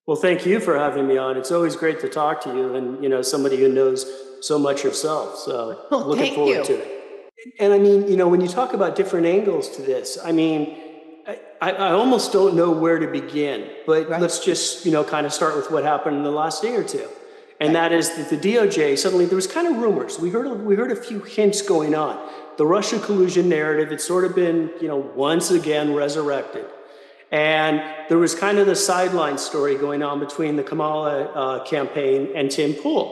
Well, thank you for having me on. It's always great to talk to you and, somebody who knows so much yourself. So Well, looking thank forward you. to it. And I mean, when you talk about different angles to this, I mean, I almost don't know where to begin, but Right. let's just, kind of start with what happened in the last day or two. And Right. that is that the DOJ, suddenly there was kind of rumors. We heard a few hints going on. The Russia collusion narrative had sort of been, once again resurrected. And there was kind of the sideline story going on between the Kamala campaign and Tim Pool,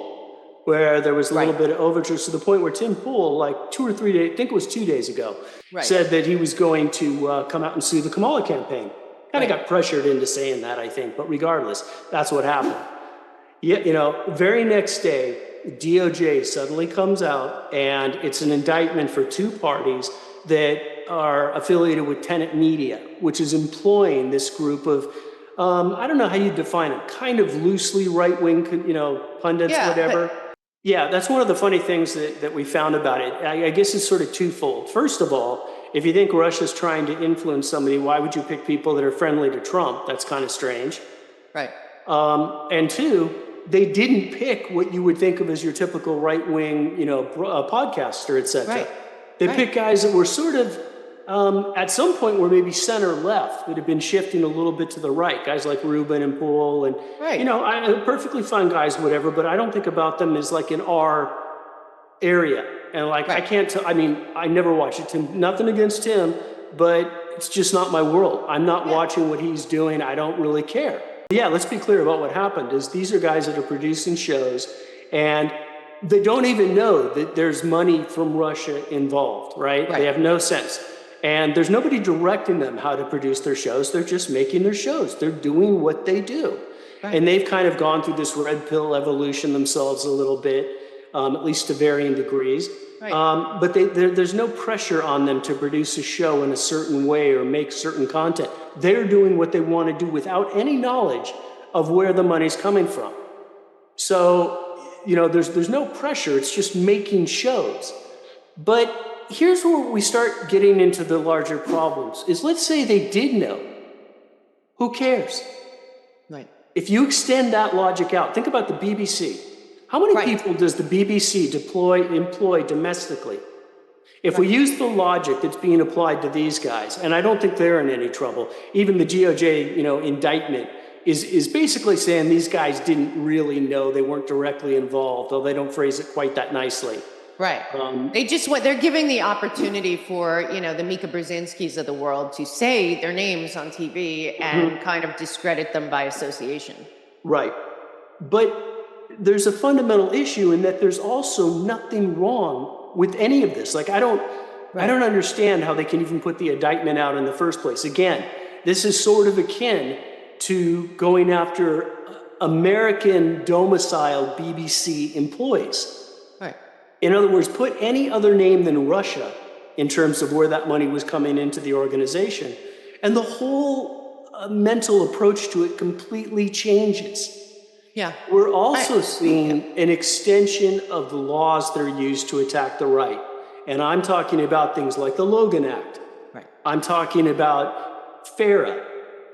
where there was a little Right. bit of overture to the point where Tim Pool, like 2 or 3 days, I think it was 2 days ago, Right. said that he was going to come out and sue the Kamala campaign. Kind of Right. got pressured into saying that, I think, but regardless, that's what happened. Yeah, very next day, DOJ suddenly comes out and it's an indictment for two parties that are affiliated with Tenet Media, which is employing this group of, I don't know how you define it, kind of loosely right-wing, pundits, Yeah, whatever. Yeah, that's one of the funny things that we found about it. I guess it's sort of twofold. First of all, if you think Russia's trying to influence somebody, why would you pick people that are friendly to Trump? That's kind of strange. Right. And two, they didn't pick what you would think of as your typical right-wing, podcaster, et cetera. Right. They Right. picked guys that were sort of, at some point, were maybe center-left, that had been shifting a little bit to the right. Guys like Rubin and Poole, and Right. perfectly fine guys, whatever. But I don't think about them as like in our area. And like, I Right. can't tell. I mean, I never watch it. Tim, nothing against Tim, but it's just not my world. I'm not watching what he's doing. I don't really care. Yeah, let's be clear about what happened. Is these are guys that are producing shows, and they don't even know that there's money from Russia involved, right? Right. They have no sense. And there's nobody directing them how to produce their shows. They're just making their shows. They're doing what they do. Right. And they've kind of gone through this red pill evolution themselves a little bit, at least to varying degrees. Right. But there's no pressure on them to produce a show in a certain way or make certain content. They're doing what they want to do without any knowledge of where the money's coming from. So, there's no pressure. It's just making shows. But here's where we start getting into the larger problems is, let's say they did know. Who cares? Right. If you extend that logic out, think about the BBC. How many people does the BBC employ domestically? If we use the logic that's being applied to these guys, and I don't think they're in any trouble, even the DOJ, indictment is basically saying these guys didn't really know, they weren't directly involved, though they don't phrase it quite that nicely. Right. They're giving the opportunity for, the Mika Brzezinskis of the world to say their names on TV and kind of discredit them by association. Right. But there's a fundamental issue in that there's also nothing wrong with any of this. Like, I don't understand how they can even put the indictment out in the first place. Again, this is sort of akin to going after American domiciled BBC employees. Right. In other words, put any other name than Russia in terms of where that money was coming into the organization, and the whole mental approach to it completely changes. Yeah. We're also seeing an extension of the laws that are used to attack the right. And I'm talking about things like the Logan Act. Right. I'm talking about FARA.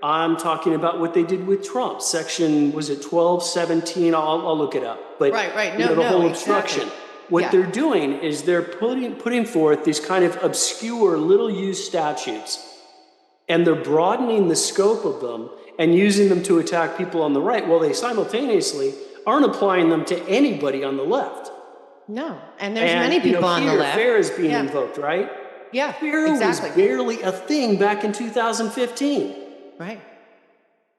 I'm talking about what they did with Trump. Section, was it 1217? I'll look it up. But Right. the whole obstruction. Exactly. What they're doing is they're putting forth these kind of obscure, little-used statutes, and they're broadening the scope of them and using them to attack people on the right, while they simultaneously aren't applying them to anybody on the left. No, and there's many people on the left. FARA is being invoked, right? Yeah, FARA was barely a thing back in 2015. Right.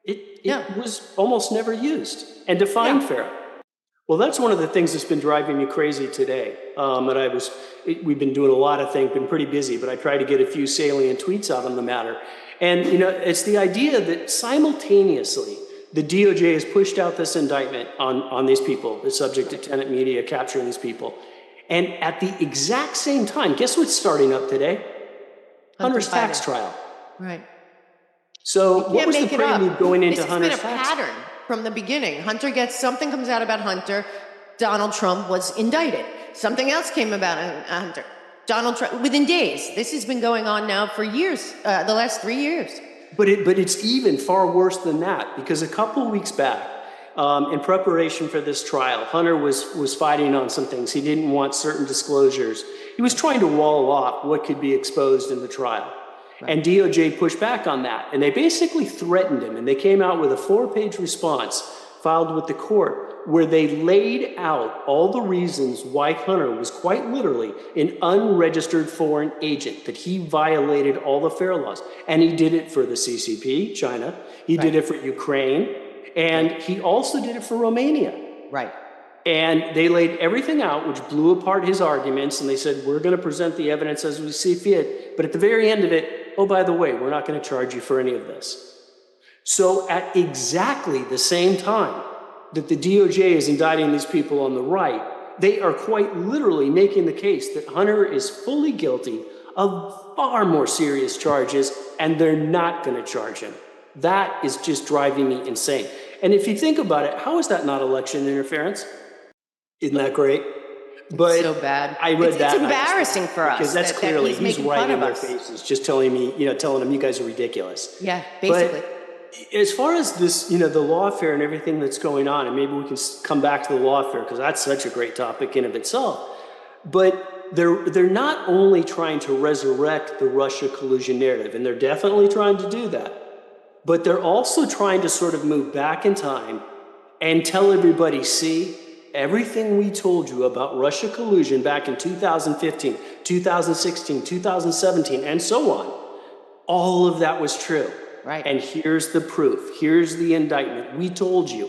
It was almost never used. And define FARA. Well, that's one of the things that's been driving me crazy today. And we've been doing a lot of things, been pretty busy, but I tried to get a few salient tweets out on the matter. And, it's the idea that simultaneously the DOJ has pushed out this indictment on these people, the subject to Tenet Media capturing these people. And at the exact same time, guess what's starting up today? Hunter's tax trial. Right. So what was the prelude going into Hunter's tax? This has been a pattern from the beginning. Something comes out about Hunter. Donald Trump was indicted. Something else came about Hunter. Donald Trump, within days. This has been going on now for years, the last 3 years. But it's even far worse than that, because a couple of weeks back, in preparation for this trial, Hunter was fighting on some things. He didn't want certain disclosures. He was trying to wall off what could be exposed in the trial. Right. And DOJ pushed back on that. And they basically threatened him. And they came out with a 4-page response filed with the court where they laid out all the reasons why Hunter was quite literally an unregistered foreign agent, that he violated all the FARA laws. And he did it for the CCP, China. He did it for Ukraine. And he also did it for Romania. Right. And they laid everything out, which blew apart his arguments. And they said, we're going to present the evidence as we see fit. But at the very end of it, oh, by the way, we're not going to charge you for any of this. So at exactly the same time that the DOJ is indicting these people on the right, they are quite literally making the case that Hunter is fully guilty of far more serious charges, and they're not going to charge him. That is just driving me insane. And if you think about it, how is that not election interference? Isn't that great? But it's so bad. I read that. It's embarrassing for us. Because that's clearly, he's right in their faces, just telling them you guys are ridiculous. Yeah, basically. But as far as this, the lawfare and everything that's going on, and maybe we can come back to the lawfare because that's such a great topic in of itself. But they're not only trying to resurrect the Russia collusion narrative, and they're definitely trying to do that, but they're also trying to sort of move back in time and tell everybody, see, everything we told you about Russia collusion back in 2015, 2016, 2017, and so on, all of that was true. Right. And here's the proof. Here's the indictment. We told you.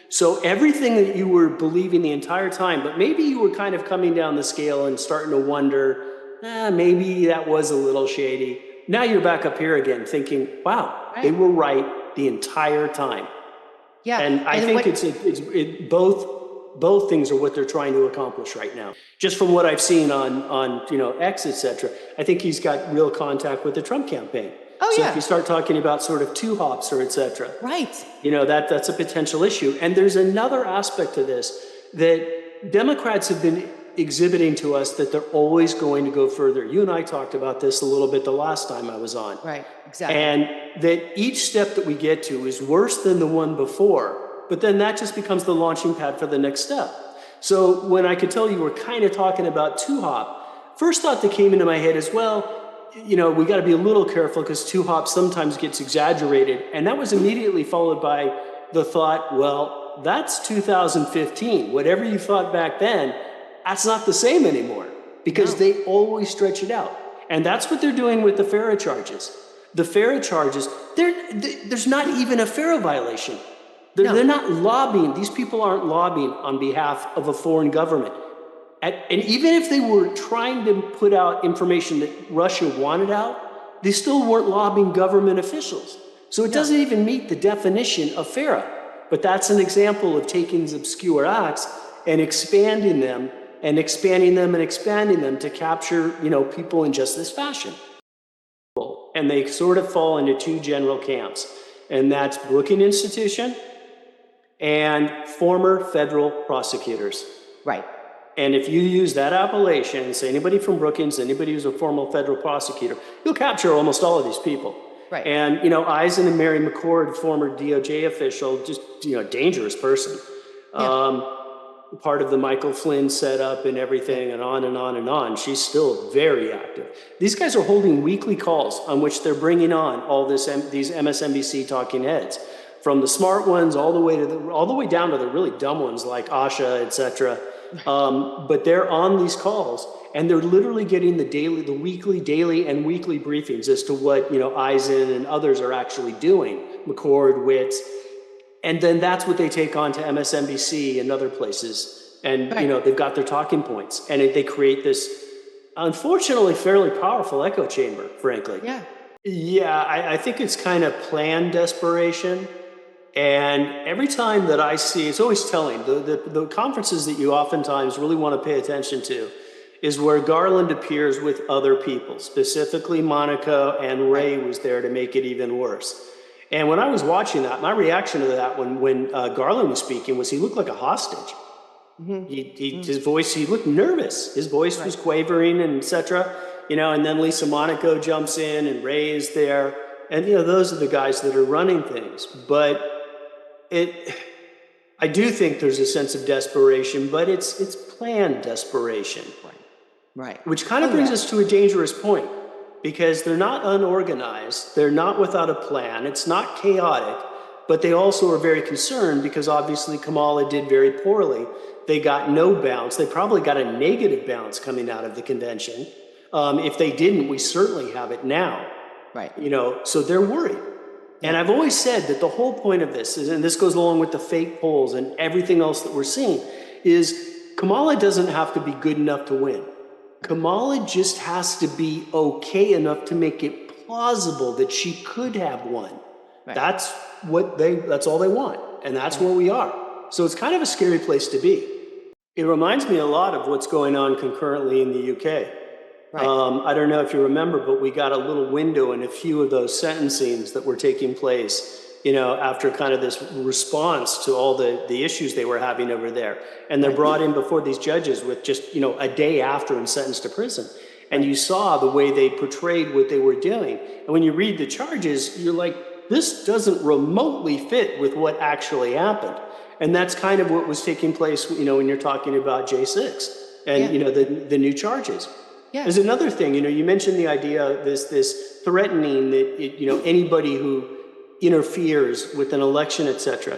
So everything that you were believing the entire time, but maybe you were kind of coming down the scale and starting to wonder, maybe that was a little shady. Now you're back up here again thinking, wow, they were right the entire time. Yeah. And I think both things are what they're trying to accomplish right now. Just from what I've seen on X, etc., I think he's got real contact with the Trump campaign. Oh, so if you start talking about sort of two hops or et cetera, right, that's a potential issue. And there's another aspect to this that Democrats have been exhibiting to us, that they're always going to go further. You and I talked about this a little bit the last time I was on. Right, exactly. And that each step that we get to is worse than the one before, but then that just becomes the launching pad for the next step. So when I could tell you were kind of talking about two hop, first thought that came into my head is, well, we got to be a little careful because two hop sometimes gets exaggerated. And that was immediately followed by the thought, well, that's 2015. Whatever you thought back then, that's not the same anymore, because they always stretch it out. And that's what they're doing with the FARA charges. The FARA charges, there's not even a FARA violation. They're not lobbying. These people aren't lobbying on behalf of a foreign government. And even if they were trying to put out information that Russia wanted out, they still weren't lobbying government officials. So it doesn't even meet the definition of FARA. But that's an example of taking these obscure acts and expanding them and expanding them and expanding them to capture, people in just this fashion. And they sort of fall into two general camps. And that's Brookings Institution and former federal prosecutors. Right. And if you use that appellation and say anybody from Brookings, anybody who's a former federal prosecutor, you'll capture almost all of these people. Right. And, Eisen and Mary McCord, former DOJ official, just, dangerous person. Yeah. Part of the Michael Flynn setup and everything, and on and on and on. She's still very active. These guys are holding weekly calls on which they're bringing on all these MSNBC talking heads, from the smart ones all the way down to the really dumb ones like Asha, etc. But they're on these calls, and they're literally getting the weekly, daily, and weekly briefings as to what Eisen and others are actually doing. McCord, Witts. And then that's what they take on to MSNBC and other places. And, they've got their talking points. And they create this, unfortunately, fairly powerful echo chamber, frankly. Yeah. Yeah, I think it's kind of planned desperation. And every time that I see, it's always telling, the conferences that you oftentimes really want to pay attention to is where Garland appears with other people, specifically Monica, and Ray was there to make it even worse. And when I was watching that, my reaction to that when Garland was speaking was he looked like a hostage. Mm-hmm. His voice, he looked nervous. His voice was quavering and et cetera. And then Lisa Monaco jumps in and Ray is there. And, those are the guys that are running things. But I do think there's a sense of desperation, but it's planned desperation. Right. Which kind of brings us to a dangerous point, because they're not unorganized, they're not without a plan, it's not chaotic, but they also are very concerned because obviously Kamala did very poorly. They got no bounce. They probably got a negative bounce coming out of the convention. If they didn't, we certainly have it now. Right. So they're worried. And I've always said that the whole point of this is, and this goes along with the fake polls and everything else that we're seeing, is Kamala doesn't have to be good enough to win. Kamala just has to be okay enough to make it plausible that she could have won. Right. That's all they want. And that's where we are. So it's kind of a scary place to be. It reminds me a lot of what's going on concurrently in the UK. Right. I don't know if you remember, but we got a little window in a few of those sentencings that were taking place, after kind of this response to all the issues they were having over there. And they're brought in before these judges with just, a day after and sentenced to prison. And you saw the way they portrayed what they were doing. And when you read the charges, you're like, this doesn't remotely fit with what actually happened. And that's kind of what was taking place, when you're talking about J6 and, the new charges. Yeah. There's another thing, you mentioned the idea of this threatening that, anybody who interferes with an election, etc.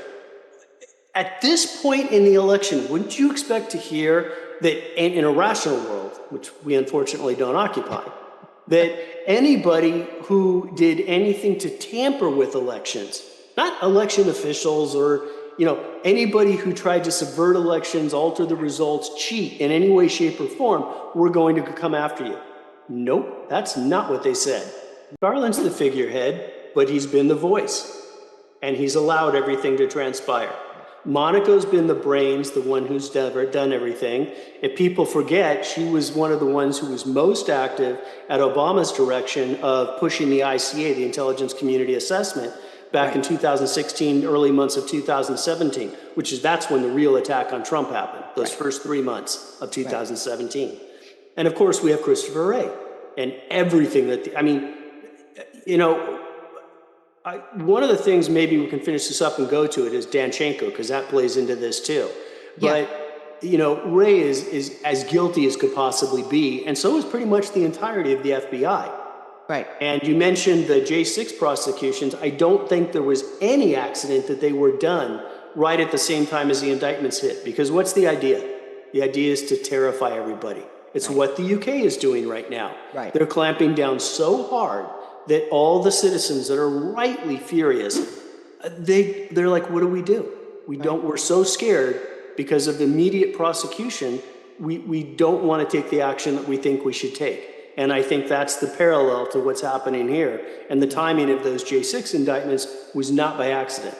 At this point in the election, wouldn't you expect to hear that in a rational world, which we unfortunately don't occupy, that anybody who did anything to tamper with elections, not election officials or anybody who tried to subvert elections, alter the results, cheat in any way, shape, or form, we're going to come after you? Nope, that's not what they said. Garland's the figurehead, but he's been the voice, and he's allowed everything to transpire. Monica's been the brains, the one who's done everything. If people forget, she was one of the ones who was most active at Obama's direction of pushing the ICA, the Intelligence Community Assessment, back in 2016, early months of 2017, that's when the real attack on Trump happened, those first 3 months of 2017. And of course, we have Christopher Wray and everything one of the things, maybe we can finish this up and go to it, is Danchenko, because that plays into this too. But, Wray is as guilty as could possibly be, and so is pretty much the entirety of the FBI. Right. And you mentioned the J6 prosecutions. I don't think there was any accident that they were done right at the same time as the indictments hit. Because what's the idea? The idea is to terrify everybody. It's what the UK is doing right now. Right. They're clamping down so hard that all the citizens that are rightly furious, they're like, what do we do? We're so scared because of the immediate prosecution. We don't want to take the action that we think we should take. And I think that's the parallel to what's happening here. And the timing of those J6 indictments was not by accident.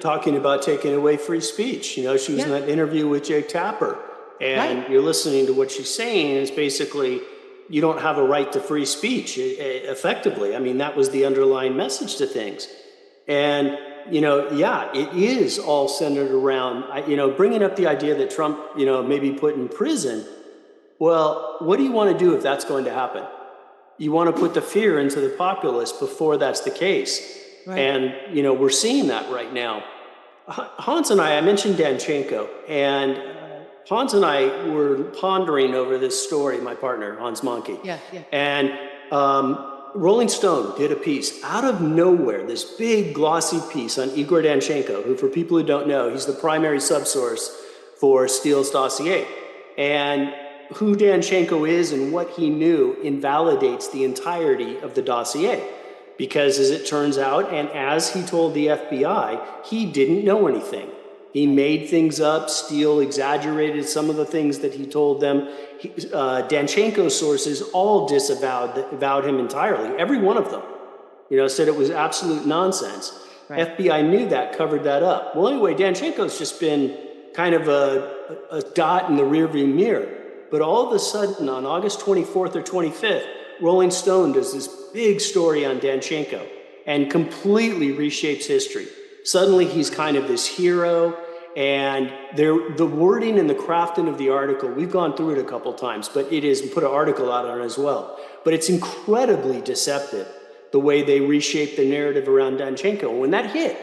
Talking about taking away free speech. She was in that interview with Jake Tapper. And you're listening to what she's saying, and it's basically, you don't have a right to free speech, effectively. I mean, that was the underlying message to things. And, it is all centered around, bringing up the idea that Trump, may be put in prison. Well, what do you want to do if that's going to happen? You want to put the fear into the populace before that's the case. Right. And, we're seeing that right now. Hans and I mentioned Danchenko, and Hans and I were pondering over this story, my partner, Hans Monkey. Yeah. And Rolling Stone did a piece out of nowhere, this big glossy piece on Igor Danchenko, who, for people who don't know, he's the primary subsource for Steele's dossier. And who Danchenko is and what he knew invalidates the entirety of the dossier. Because as it turns out, and as he told the FBI, he didn't know anything. He made things up. Steele exaggerated some of the things that he told them. Danchenko's sources all disavowed him entirely. Every one of them, said it was absolute nonsense. Right. FBI knew that, covered that up. Well, anyway, Danchenko's just been kind of a dot in the rearview mirror. But all of a sudden, on August 24th or 25th, Rolling Stone does this big story on Danchenko and completely reshapes history. Suddenly, he's kind of this hero, and the wording and the crafting of the article, we've gone through it a couple times, but it is put an article out on it as well. But it's incredibly deceptive the way they reshaped the narrative around Danchenko. When that hit,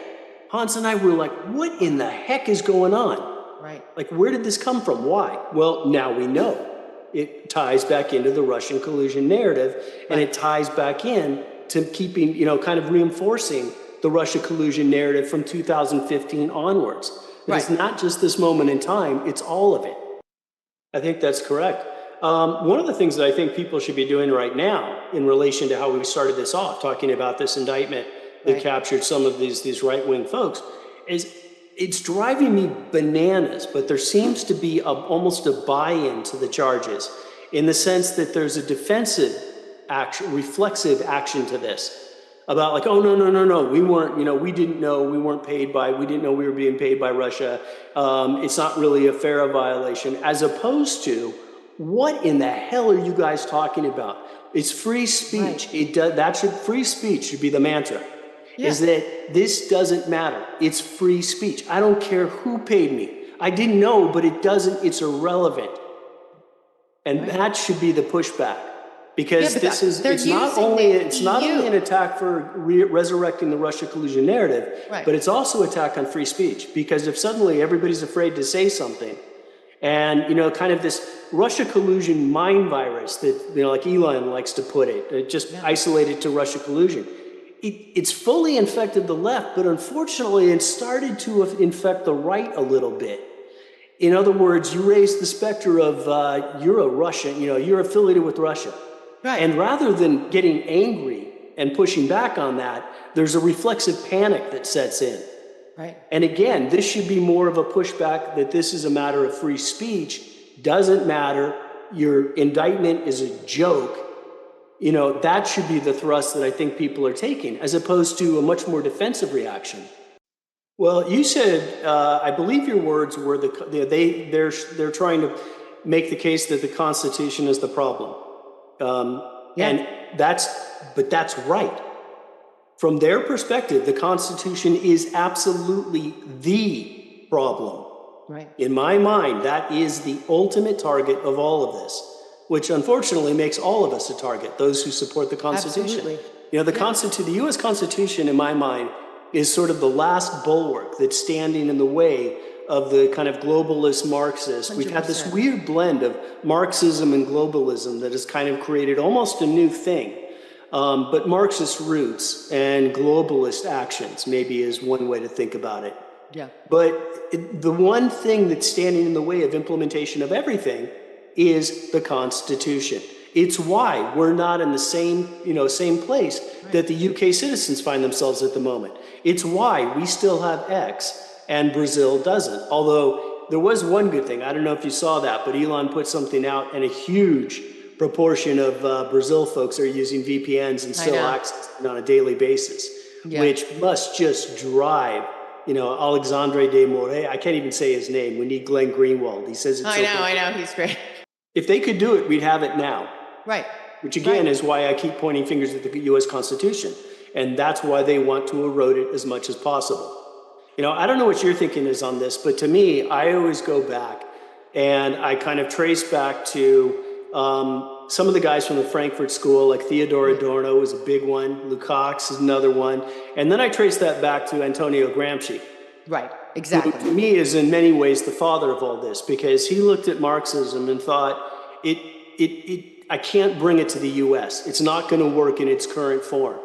Hans and I were like, what in the heck is going on? Right. Like, where did this come from? Why? Well, now we know. It ties back into the Russian collusion narrative, and it ties back in to keeping, kind of reinforcing the Russia collusion narrative from 2015 onwards. It's not just this moment in time, it's all of it. I think that's correct. One of the things that I think people should be doing right now in relation to how we started this off, talking about this indictment that captured some of these right-wing folks, is it's driving me bananas, but there seems to be almost a buy-in to the charges in the sense that there's a defensive action, reflexive action to this about like, oh, no, we weren't, we didn't know we weren't paid by, we didn't know we were being paid by Russia. It's not really a FARA violation, as opposed to, what in the hell are you guys talking about? It's free speech. Free speech should be the mantra. Is that this doesn't matter. It's free speech. I don't care who paid me. I didn't know, but it's irrelevant. And that should be the pushback. Because it's not only an attack for resurrecting the Russia collusion narrative, but it's also an attack on free speech. Because if suddenly everybody's afraid to say something, and, kind of this Russia collusion mind virus that, like Elon likes to put it, just isolated to Russia collusion, it's fully infected the left, but unfortunately it's started to infect the right a little bit. In other words, you raise the specter of you're a Russian, you're affiliated with Russia. And rather than getting angry and pushing back on that, there's a reflexive panic that sets in. And again, this should be more of a pushback that this is a matter of free speech. Doesn't matter. Your indictment is a joke. That should be the thrust that I think people are taking, as opposed to a much more defensive reaction. Well, you said, I believe your words were they're trying to make the case that the Constitution is the problem, and that's right. From their perspective, the Constitution is absolutely the problem. In my mind, that is the ultimate target of all of this, which unfortunately makes all of us a target, those who support the Constitution. The U.S. Constitution, in my mind, is sort of the last bulwark that's standing in the way of the kind of globalist Marxist. 100%. We've had this weird blend of Marxism and globalism that has kind of created almost a new thing. But Marxist roots and globalist actions maybe is one way to think about it. But the one thing that's standing in the way of implementation of everything is the Constitution. It's why we're not in the same place that the UK citizens find themselves at the moment. It's why we still have X and Brazil doesn't. Although there was one good thing. I don't know if you saw that, but Elon put something out, and a huge proportion of Brazil folks are using VPNs and still accessing on a daily basis, which must just drive, Alexandre de Moraes. I can't even say his name. We need Glenn Greenwald. He says it's I know. He's great. If they could do it, we'd have it now. Which again is why I keep pointing fingers at the U.S. Constitution. And that's why they want to erode it as much as possible. I don't know what your thinking is on this, but to me, I always go back and I kind of trace back to some of the guys from the Frankfurt School, like Theodor Adorno was a big one, Lukács is another one. And then I trace that back to Antonio Gramsci. Exactly. Who to me is in many ways the father of all this, because he looked at Marxism and thought, I can't bring it to the U.S. It's not going to work in its current form.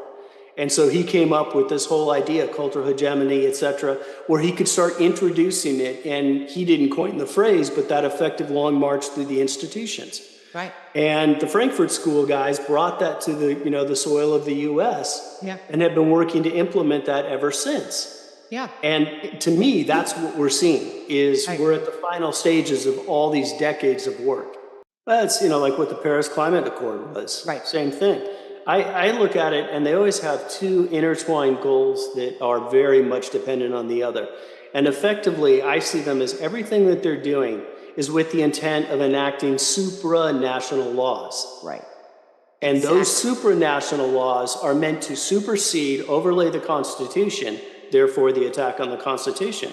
And so he came up with this whole idea, cultural hegemony, et cetera, where he could start introducing it. And he didn't coin the phrase, but that effective long march through the institutions. And the Frankfurt School guys brought that to the soil of the U.S. And have been working to implement that ever since. And to me, that's what we're seeing, is we're at the final stages of all these decades of work. That's, like what the Paris Climate Accord was. Same thing. I look at it, and they always have two intertwined goals that are very much dependent on the other. And effectively, I see them as everything that they're doing is with the intent of enacting supranational laws. And those supranational laws are meant to supersede, overlay the Constitution, therefore the attack on the Constitution.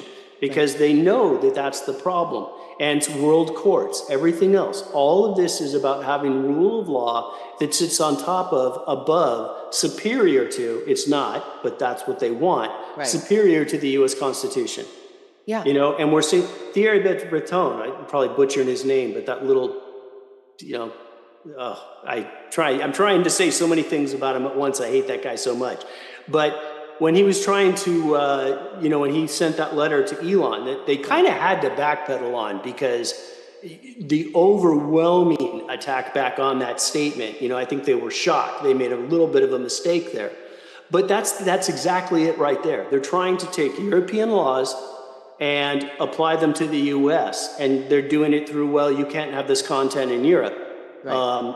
because they know that that's the problem. And it's world courts, everything else. All of this is about having rule of law that sits on top of, above, superior to, it's not, but that's what they want, superior to the U.S. Constitution. Yeah. You know, and we're seeing Thierry Breton, I'm probably butchering his name, but that little, you know, I'm trying to say so many things about him at once. I hate that guy so much. But when he was trying to, you know, when he sent that letter to Elon, that they kind of had to backpedal on, because the overwhelming attack back on that statement, you know, I think they were shocked. They made a little bit of a mistake there. But that's exactly it right there. They're trying to take European laws and apply them to the U.S. And they're doing it through, well, you can't have this content in Europe.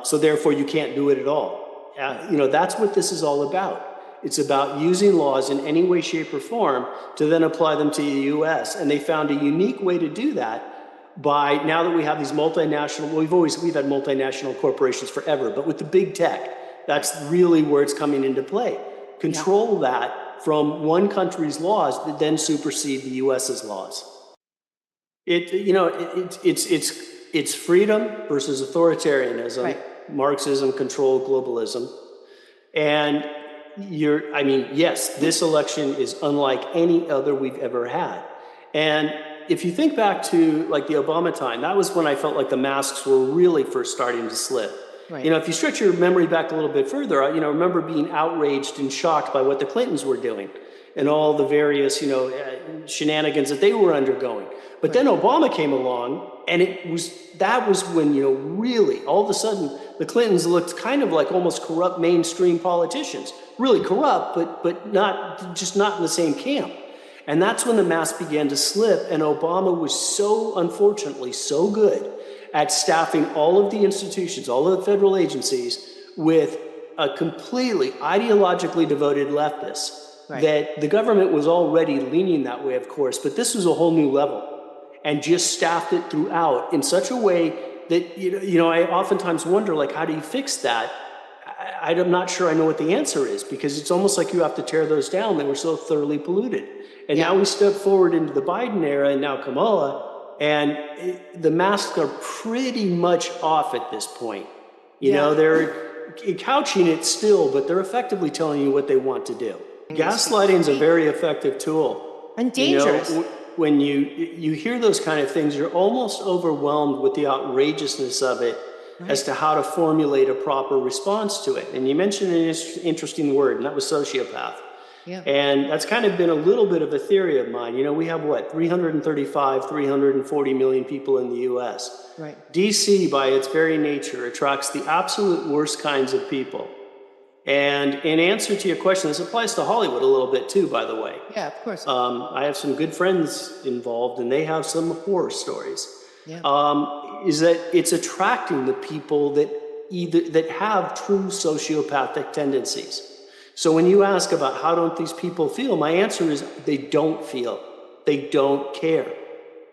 So therefore you can't do it at all. You know, that's what this is all about. It's about using laws in any way, shape, or form to then apply them to the U.S. And they found a unique way to do that by, now that we have these multinational, well, we've had multinational corporations forever, but with the big tech, that's really where it's coming into play. Control that from one country's laws that then supersede the U.S.'s laws. You know, it's freedom versus authoritarianism, Marxism, control, globalism. And I mean, yes, this election is unlike any other we've ever had. And if you think back to like the Obama time, that was when I felt like the masks were really first starting to slip. You know, if you stretch your memory back a little bit further, you know, I remember being outraged and shocked by what the Clintons were doing and all the various, you know, shenanigans that they were undergoing. But then Obama came along, and that was when, you know, really, all of a sudden, the Clintons looked kind of like almost corrupt mainstream politicians. Really corrupt, but just not in the same camp. And that's when the mask began to slip, and Obama was so, unfortunately, so good at staffing all of the institutions, all of the federal agencies, with a completely ideologically devoted leftists. That the government was already leaning that way, of course, but this was a whole new level, and just staffed it throughout in such a way that, you know, I oftentimes wonder, like, how do you fix that? I'm not sure I know what the answer is, because it's almost like you have to tear those down. They were so thoroughly polluted. And now we step forward into the Biden era, and now Kamala, and the masks are pretty much off at this point. You know, they're couching it still, but they're effectively telling you what they want to do. Gaslighting is a very effective tool. And dangerous. You know, when you hear those kind of things, you're almost overwhelmed with the outrageousness of it as to how to formulate a proper response to it. And you mentioned an interesting word, and that was sociopath. And that's kind of been a little bit of a theory of mine. You know, we have, 340 million people in the U.S. D.C., by its very nature, attracts the absolute worst kinds of people. And in answer to your question, this applies to Hollywood a little bit too, by the way. Yeah, of course. I have some good friends involved, and they have some horror stories. Is that it's attracting the people that have true sociopathic tendencies. So when you ask about how don't these people feel, my answer is they don't feel. They don't care.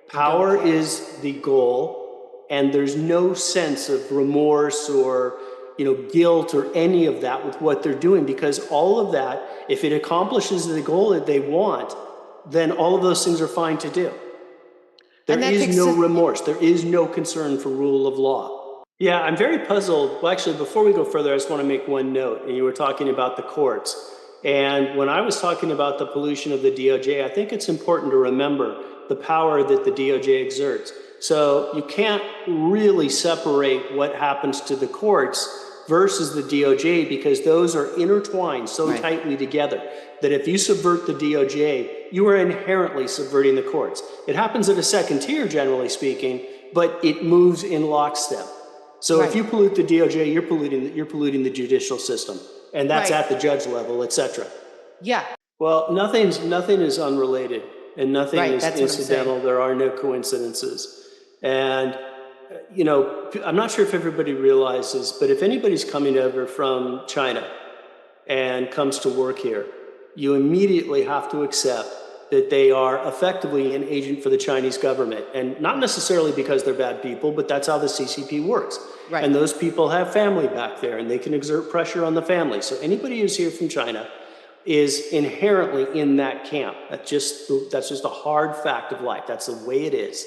Power is the goal, and there's no sense of remorse or, you know, guilt or any of that with what they're doing, because all of that, if it accomplishes the goal that they want, then all of those things are fine to do. There is no remorse. There is no concern for rule of law. Yeah, I'm very puzzled. Well, actually, before we go further, I just want to make one note. And you were talking about the courts. And when I was talking about the pollution of the DOJ, I think it's important to remember the power that the DOJ exerts. So you can't really separate what happens to the courts versus the DOJ, because those are intertwined so tightly together that if you subvert the DOJ, you are inherently subverting the courts. It happens at a second tier, generally speaking, but it moves in lockstep. So if you pollute the DOJ, you're polluting the judicial system, and that's at the judge level, etc. Well, nothing is unrelated, and nothing is incidental. There are no coincidences. And, you know, I'm not sure if everybody realizes, but if anybody's coming over from China and comes to work here, you immediately have to accept that they are effectively an agent for the Chinese government. And not necessarily because they're bad people, but that's how the CCP works. And those people have family back there, and they can exert pressure on the family. So anybody who's here from China is inherently in that camp. That's just a hard fact of life. That's the way it is.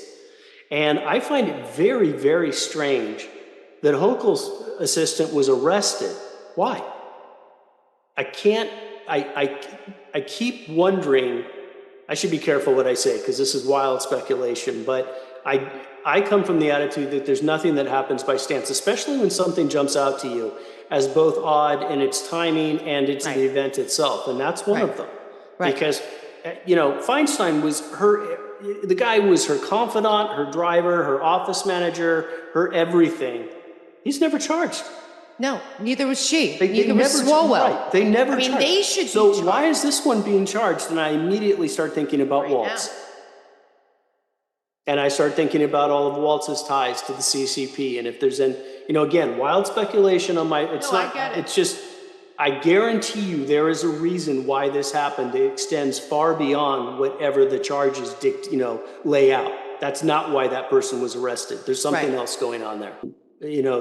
And I find it very, very strange that Hochul's assistant was arrested. Why? I keep wondering, I should be careful what I say because this is wild speculation, but I come from the attitude that there's nothing that happens by chance, especially when something jumps out to you as both odd in its timing and it's the event itself. And that's one of them. Right. Because, Feinstein was the guy was her confidant, her driver, her office manager, her everything. He's never charged. No, neither was she. Neither was Swalwell. Right. They never charged. They should So be charged. Why is this one being charged? And I immediately start thinking about Waltz. And I start thinking about all of Waltz's ties to the CCP. And if there's again, wild speculation on my, I get it. It's just, I guarantee you there is a reason why this happened. It extends far beyond whatever the charges lay out. That's not why that person was arrested. There's something else going on there.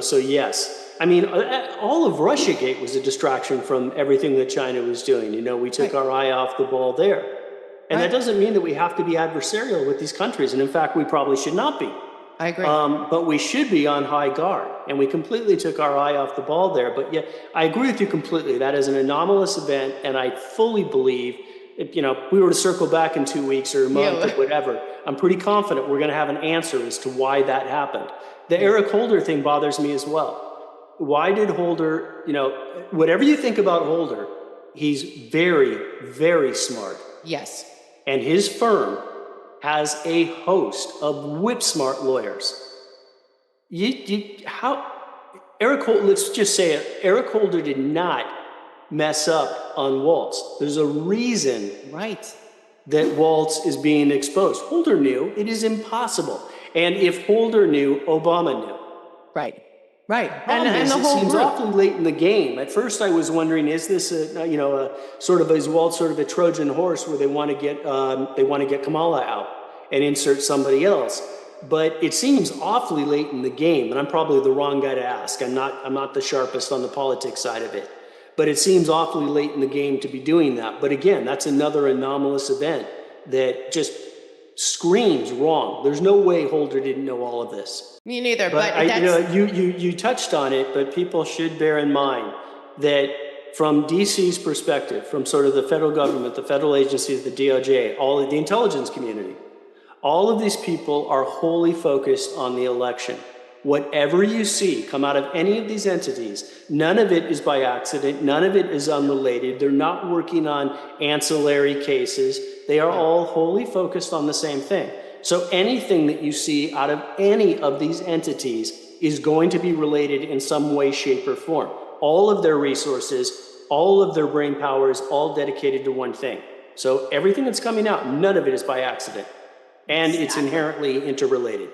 So yes. I mean, all of Russiagate was a distraction from everything that China was doing. We took our eye off the ball there. And that doesn't mean that we have to be adversarial with these countries. And in fact, we probably should not be. I agree. But we should be on high guard. And we completely took our eye off the ball there. But yeah, I agree with you completely. That is an anomalous event. And I fully believe, if we were to circle back in 2 weeks or a month or whatever, I'm pretty confident we're going to have an answer as to why that happened. The Eric Holder thing bothers me as well. Why did Holder, whatever you think about Holder, he's very, very smart. Yes. And his firm has a host of whip-smart lawyers. Eric Holder, let's just say it, Eric Holder did not mess up on Waltz. There's a reason that Waltz is being exposed. Holder knew. It is impossible. And if Holder knew, Obama knew. Right. And the whole seems awfully late in the game. At first, I was wondering: is this is Waltz sort of a Trojan horse where they want to get Kamala out and insert somebody else? But it seems awfully late in the game, and I'm probably the wrong guy to ask. I'm not the sharpest on the politics side of it, but it seems awfully late in the game to be doing that. But again, that's another anomalous event that just screams wrong. There's no way Holder didn't know all of this. Me neither. But you touched on it, but people should bear in mind that from DC's perspective, from sort of the federal government, the federal agencies, the DOJ, all of the intelligence community, all of these people are wholly focused on the election. Whatever you see come out of any of these entities, none of it is by accident. None of it is unrelated. They're not working on ancillary cases. They are all wholly focused on the same thing. So anything that you see out of any of these entities is going to be related in some way, shape, or form. All of their resources, all of their brain power is all dedicated to one thing. So everything that's coming out, none of it is by accident. And it's inherently interrelated.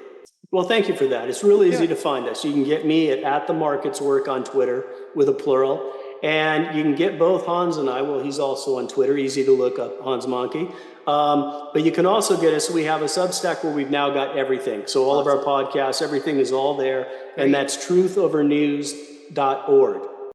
Well, thank you for that. It's really easy to find us. You can get me at the Markets Work on Twitter with a plural. And you can get both Hans and I. Well, he's also on Twitter. Easy to look up, Hans Monkey. But you can also get us. We have a Substack where we've now got everything. So all of our podcasts, everything is all there. And that's truthovernews.org.